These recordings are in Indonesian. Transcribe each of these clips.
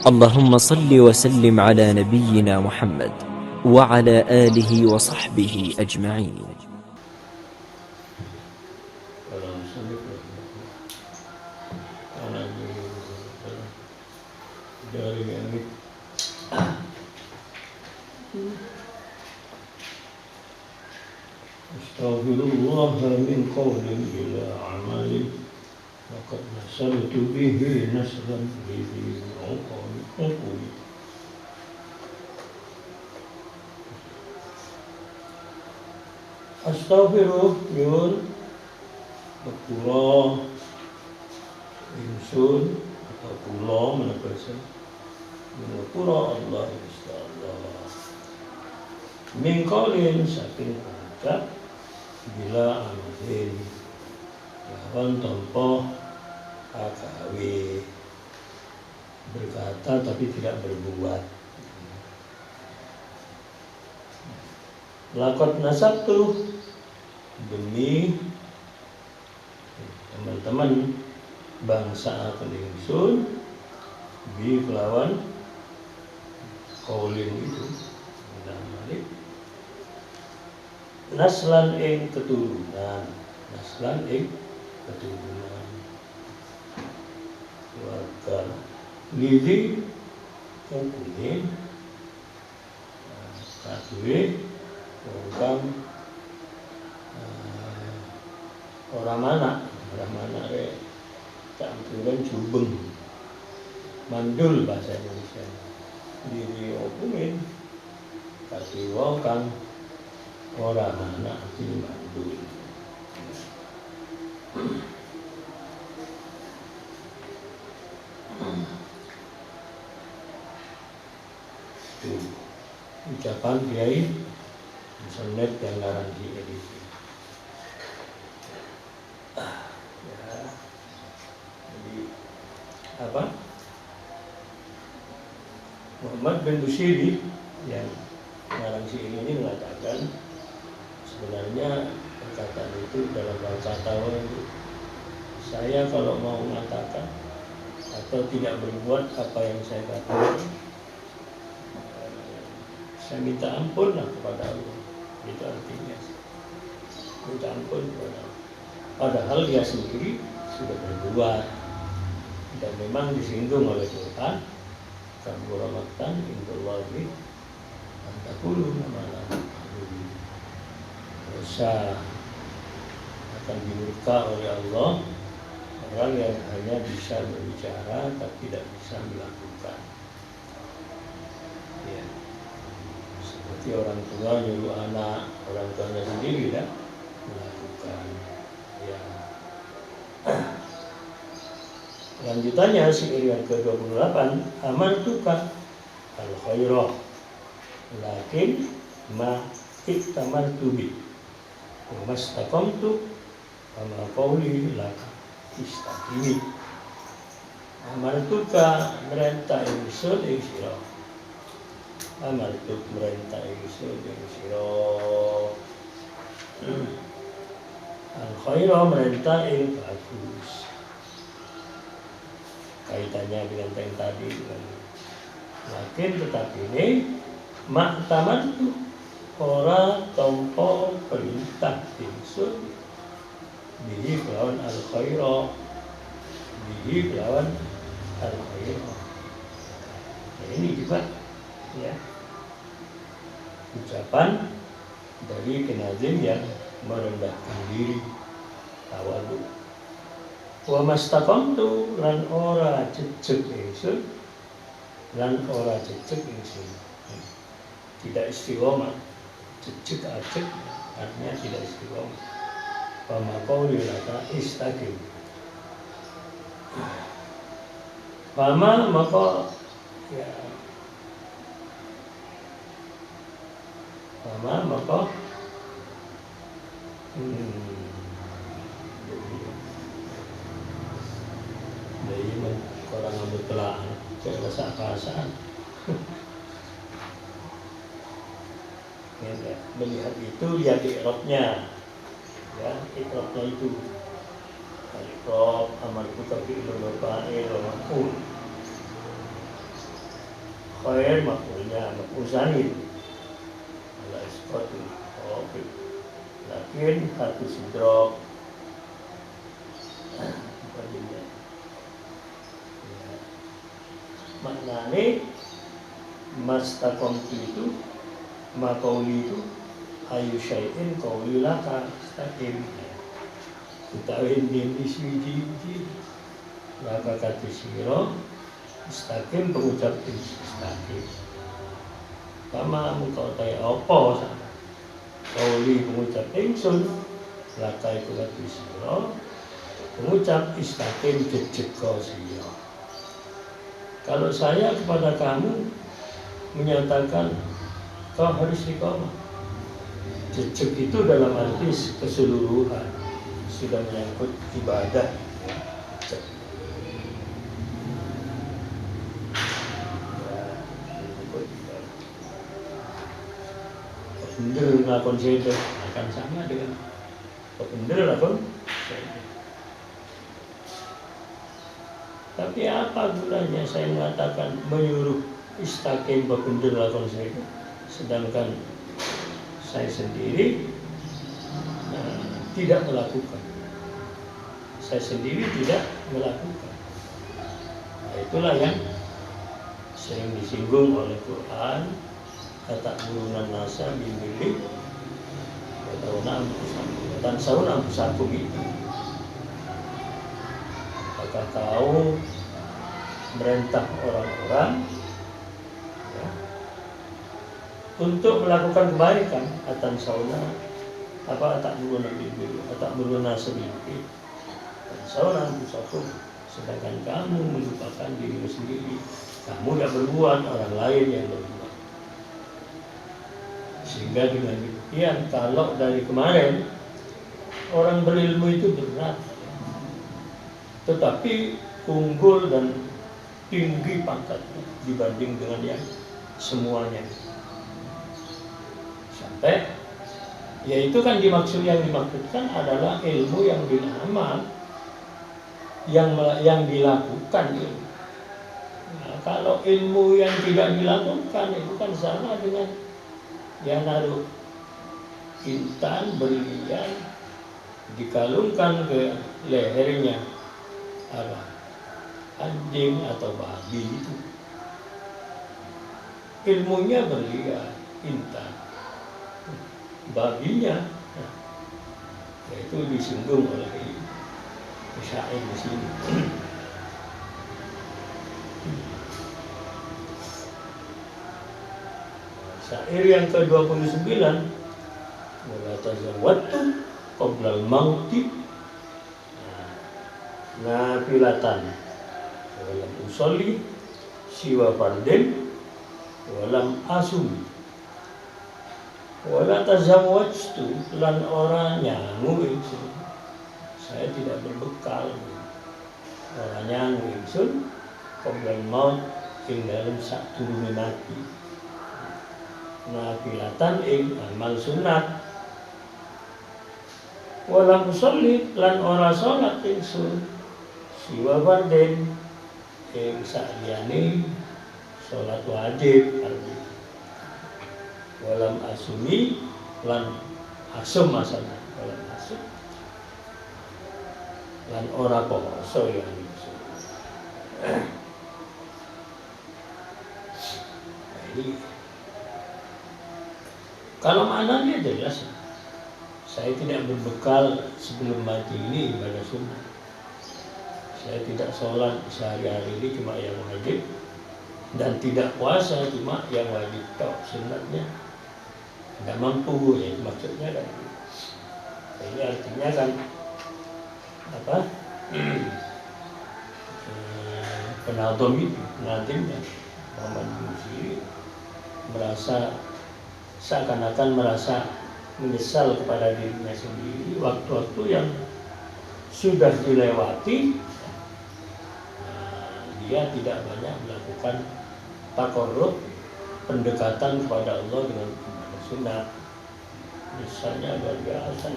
اللهم صل وسلم على نبينا محمد وعلى آله وصحبه أجمعين. Astaghfirullah min qawlin ila amalin laqad nasartu bihi nasran bihi uquli. Astaghfirullah yun Bakura Insun atau Kula menepasa Bakura Allah Installah min qawlin saking ucap bila amalin lawan tanpa akawe berkata tapi tidak berbuat. Lakot nasabtu demi teman-teman bangsa akan ingsun bi kelawan kaulin itu Malik naslan ing keturunan keluarga lidi kukunin kadue orang mana campuran jubeng mandul bahasa Indonesia diri okumin kasih wong kang ora mana di mandul. Ucapan Kiai Sonet yang larang di edisi. Jadi apa? Muhammad bin Bushiri yang larang ini mengatakan sebenarnya perkataan itu dalam bahasa Tawa itu saya kalau mau mengatakan atau tidak berbuat apa yang saya katakan saya minta ampun lah kepada Allah. Itu artinya minta ampun kepada Allah. Padahal dia sendiri sudah berbuat dan memang disinggung oleh Tuhan. Kabura maktan indallahi an taqulu ma la taqulun. Dosa akan dimurka oleh Allah orang yang hanya bisa berbicara tapi tidak bisa melakukan. Ya. Seperti orang tua nyuruh anak, orang tuanya sendiri tidak melakukan. Ya. Lanjutannya syair yang ke-28, amartuka al-khairah lakin ma iktamaltu bi wa mastaqamtu kama qawli laka istaqimi. Amartuka merintah ingsun ing sira. Amartuk merintah ingsun ing sira. Al-khairah merintah ing bagus. Kaitannya dengan yang tadi lakin tetapi ini maktaman tu ora tompo perintah ingsun bihi kelawan al-khairah bihi kelawan al-khairah. Nah, ini juga ya ucapan dari penazim yang merendahkan diri tawadu. Wa mastaqamtu lan ora jejeg ingsun tidak istiqomah, jejeg ajeg artinya tidak istiqomah. Wa maqauli laka istaqim. Fama maka ya fama maka dari orang ambil telaan kayak rasa perasaan melihat itu lihat ikrobnya, ya ikrobnya itu ikrob amal kutabi ilulubah ilulubah khair makulnya makusanin ala iskotu oke lakin hatu sidrok maknanya mastakomtu itu makauli itu ayu syai'in kauli laka stakim utawin din iswiji laka kati siro stakim pengucap stakim kama mukau tay opo sama kauli pengucap ingsun laka itu kati siro pengucap istakim jejeko siro. Kalau saya kepada kamu menyatakan kau harus iqamah, jejak itu dalam arti keseluruhan sudah menyangkut ibadah. Bener ngakon saya akan sama dengan bener lakon. Tapi apa gunanya saya mengatakan menyuruh istakim bener lakon saya, sedangkan saya sendiri tidak melakukan. Saya sendiri tidak melakukan. Nah, itulah yang sering disinggung oleh Quran, kata burunan nasa bimili dan sauna ampusakum itu. Apakah kau merintah orang-orang ya, untuk melakukan kebaikan atan sauna apa tak burunan bimili tak burunan sebimili dan sauna ampusakum, sedangkan kamu melupakan dirimu sendiri. Kamu yang berbuat, orang lain yang berbuat. Sehingga dengan demikian, kalau dari kemarin orang berilmu itu berat, tetapi unggul dan tinggi pangkatnya dibanding dengan yang semuanya. Sampai, yaitu kan yang dimaksudkan adalah ilmu yang beramal, yang dilakukan ilmu. Nah, kalau ilmu yang tidak dilakukan itu kan sama dengan yang naruh intan berlian dikalungkan ke lehernya apa anjing atau babi itu, ilmunya berlian intan, babinya itu disinggung oleh syair di sini. Syair yang ke-29, wala tazawwatu qabla al-mauti nafilatan walam usolli siwa fardin walam asumi wala tazawwajtu lan ora nyangu ingsun, saya tidak berbekal ora nyangu ingsun qabla al-maut ing dalem sadurunge mati nafilatan ing amal sunat walam usolli lan ora salat ingsun siwa fardin ing saliyane salat wajib walam asumi lan asum masalah walam asum lan ora poso yang ingsun. Ini kalau maknanya jelas, saya tidak berbekal sebelum mati ini ibadah sunnah. Saya tidak sholat sehari-hari ini cuma yang wajib, dan tidak puasa cuma yang wajib tok, sunnahnya tidak mampu ya maksudnya kan. Ini artinya kan apa? Penaltom itu nantinya Muhammad Busiri merasa seakan-akan merasa menyesal kepada dirinya sendiri waktu-waktu yang sudah dilewati. Dia tidak banyak melakukan takorrub, pendekatan kepada Allah dengan ibadah sunat. Misalnya luar biasa.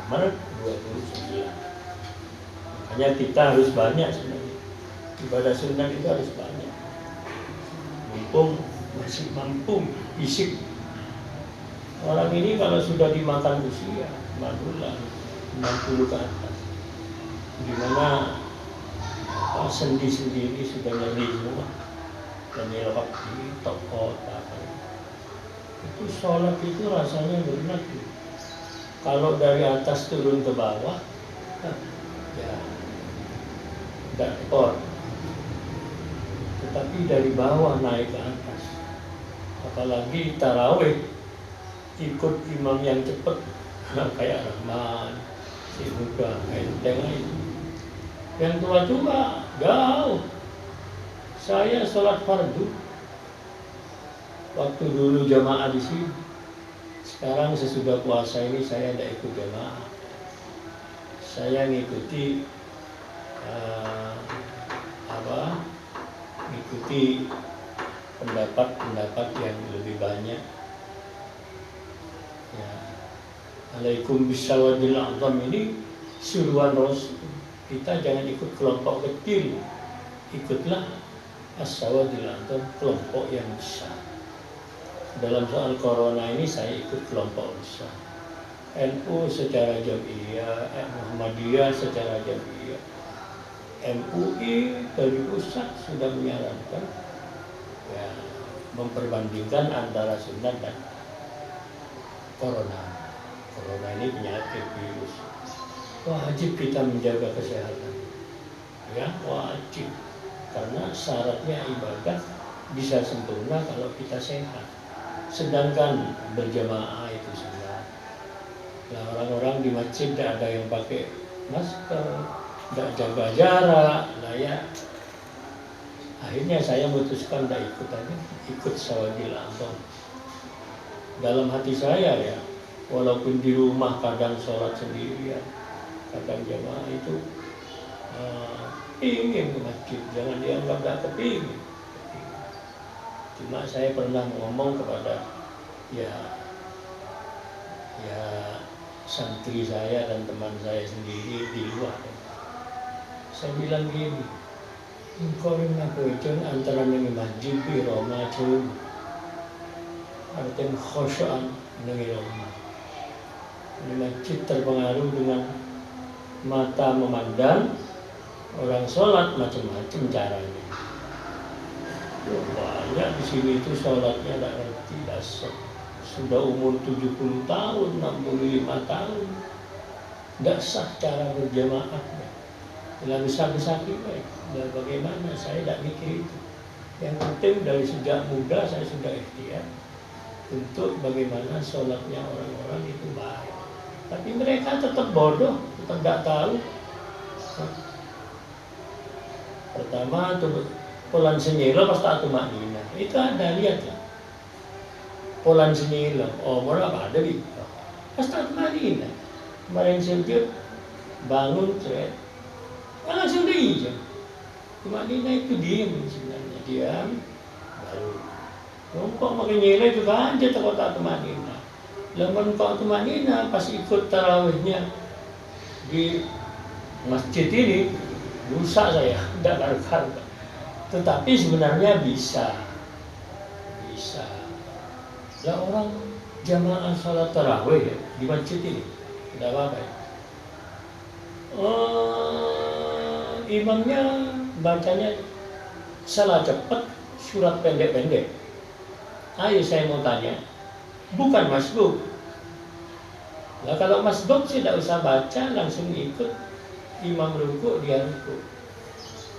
Maret 29. Makanya kita harus banyak sebenarnya. Ibadah sunat itu harus banyak. Mumpung masih mampu fisik. Orang ini kalau sudah dimakan usia, madulah 60 ke atas, dimana sendi-sendi ini sudah nyeri semua, dan nyelok di toko, itu sholat itu rasanya berat. Kalau dari atas turun ke bawah, ya tidak tekor. Tetapi dari bawah naik ke atas, apalagi tarawih, ikut imam yang cepat, kayak Rahman, si muda, enteng aja. Yang tua-tua jauh. Saya sholat fardu waktu dulu jamaah di sini. Sekarang sesudah puasa ini saya tidak ikut jamaah. Saya ngikuti ngikuti pendapat-pendapat yang lebih banyak. Ya. Alaikum bisawadil azam ini suruhan Rasul. Kita jangan ikut kelompok kecil, ikutlah as-sawadil azam, kelompok yang besar. Dalam soal corona ini saya ikut kelompok besar. NU secara jamiah, Muhammadiyah secara jamiah, MUI dari pusat sudah menyarankan ya, memperbandingkan antara sunat dan corona. Corona ini penyakit virus. Wajib kita menjaga kesehatan. Ya, wajib. Karena syaratnya ibadah bisa sempurna kalau kita sehat. Sedangkan berjamaah itu sunat. Nah, orang-orang di masjid tidak ada yang pakai masker, tidak jaga jarak. Nah ya, akhirnya saya memutuskan tidak ikut aja, ikut sawadil azam. Dalam hati saya ya, walaupun di rumah kadang sholat sendirian, kadang jamaah itu ingin ke masjid, jangan dianggap tidak kepingin. Cuma saya pernah ngomong kepada ya santri saya dan teman saya sendiri di luar. Saya bilang gini, engkau ringan kucing antara nengi masjid di Roma itu artinya khosyaan nengi Roma. Di masjid terpengaruh dengan mata memandang, orang sholat macam-macam caranya. Banyak di sini itu sholatnya tidak ngerti dasar. Sudah umur 70 tahun, 65 tahun, tidak sah cara berjamaahnya. Bila bisa-bisa kita, ya bagaimana? Saya tidak mikir itu. Yang penting dari sejak muda saya sudah ikhtiar untuk bagaimana sholatnya orang-orang itu baik. Tapi mereka tetap bodoh, tetap tidak tahu. Pertama, Polan senyila pas tak tumaknina. Itu ada, lihatlah. Polan senyila, berapa ada di pas tak tumaknina. Kemarin sujud, bangun, langsung dia. Tumaknina itu diam sebenarnya, diam, baru. Kok makin nyila itu kan aja tak tumaknina. Lamun kau tumaknina pas ikut tarawihnya di masjid ini, rusak saya, tidak karkar. Tetapi sebenarnya bisa. Lah orang jamaah salat tarawih ya, di masjid ini tidak apa-apa ya. Imamnya bacanya salah cepat, surat pendek-pendek. Ayo saya mau tanya, bukan masbuk. Lah kalau masbuk sih tidak usah baca, langsung ikut imam ruku, dia ruku.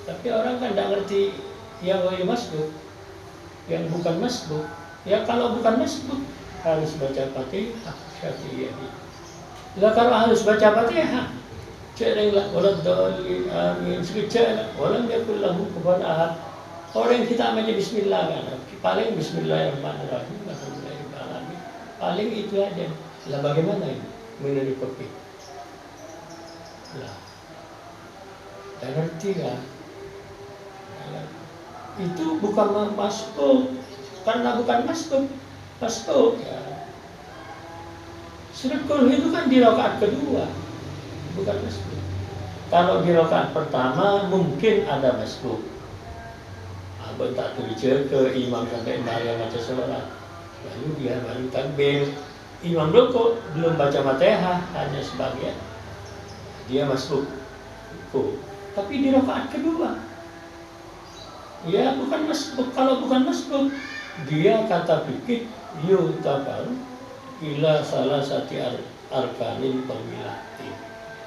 Tapi orang kan tidak ngerti yang masbuk, yang bukan masbuk. Ya kalau bukan masbuk harus baca Fatihah, Syafi'iyah. Lah kalau harus baca Fatihah, cerenglah walad dalil amin sekejap, walam yakul lahu kufuwan ahad. Orang kita aja bismillah kan, paling bismillahirrahmanirrahim, alhamdulillahirrahmanirrahim. Paling itu aja. Lah bagaimana ini menurut fikih? Lah Tidak ngerti kan? Itu bukan masbuk, karena bukan masbuk ya. Suratul itu kan di rakaat kedua, bukan masbuk. Kalau di rakaat pertama mungkin ada masbuk. Abang tak tuju ke imam sampai Maria baca sholat, lalu dia baru takbir. Imam rukuk belum baca Fatihah, hanya sebagian. Dia masbuk. Tapi di rakaat kedua, ya bukan masbuk. Kalau bukan masbuk, dia kata fikih yutabaru ila salah satu arkanin pemilati.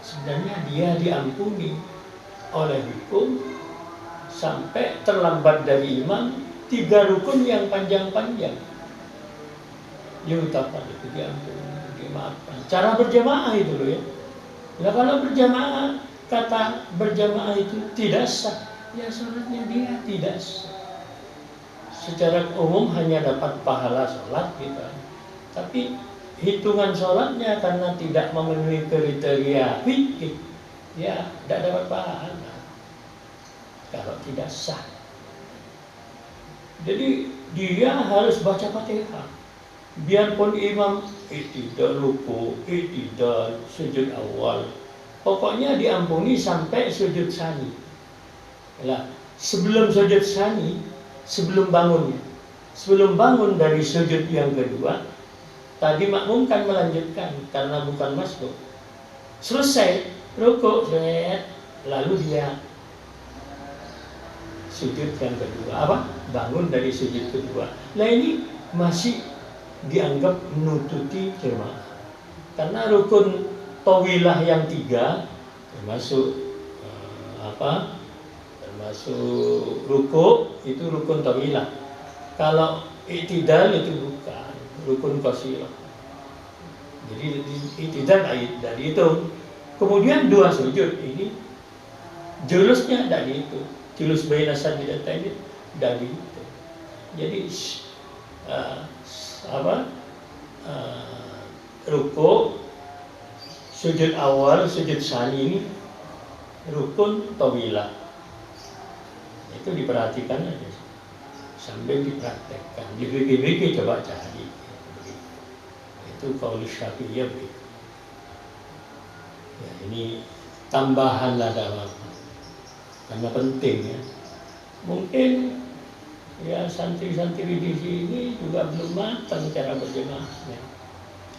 Sebenarnya dia diampuni oleh hukum sampai terlambat dari imam 3 rukun yang panjang-panjang. Yutabaru itu diampuni, dimaafkan. Cara berjamaah itu loh ya. Nah kalau berjamaah, kata berjamaah itu tidak sah, ya sholatnya dia tidak sah. Secara umum hanya dapat pahala sholat gitu. Tapi hitungan sholatnya karena tidak memenuhi kriteria fikih, ya tidak dapat pahala kalau tidak sah. Jadi dia harus baca Fatihah. Biarpun imam i'tidal ruku, i'tidal sujud awal, pokoknya diampuni sampai sujud sani. Lah, sebelum sujud sani, sebelum bangun dari sujud yang kedua, tadi makmum kan melanjutkan karena bukan masbuk. Selesai rukuk, lalu dia sujud yang kedua, bangun dari sujud kedua. Nah ini masih dianggap menututi jemaah karena rukun tawilah yang 3 termasuk termasuk rukuk itu rukun tawilah. Kalau i'tidal itu bukan rukun qasirah. Jadi i'tidal dari itu. Kemudian 2 sujud ini julusnya dari itu. Julus baina sajdatain dari itu. Jadi rukuk, sujud awal, sujud sani ini rukun tawilah. Itu diperhatikan aja sambil dipraktekkan. Di BGBG coba cari. Itu qaul Syafi'iyah begitu. Ya, ini tambahan lah dalam karena penting ya. Mungkin ya santri-santri di sini juga belum matang cara berjamaahnya.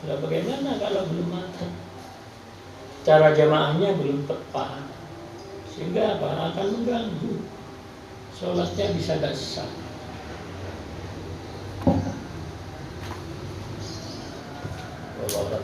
Nah, bagaimana kalau belum matang? Cara jamaahnya belum tepat, sehingga akan mengganggu. Sholatnya bisa tidak sah. Wallahu a'lam.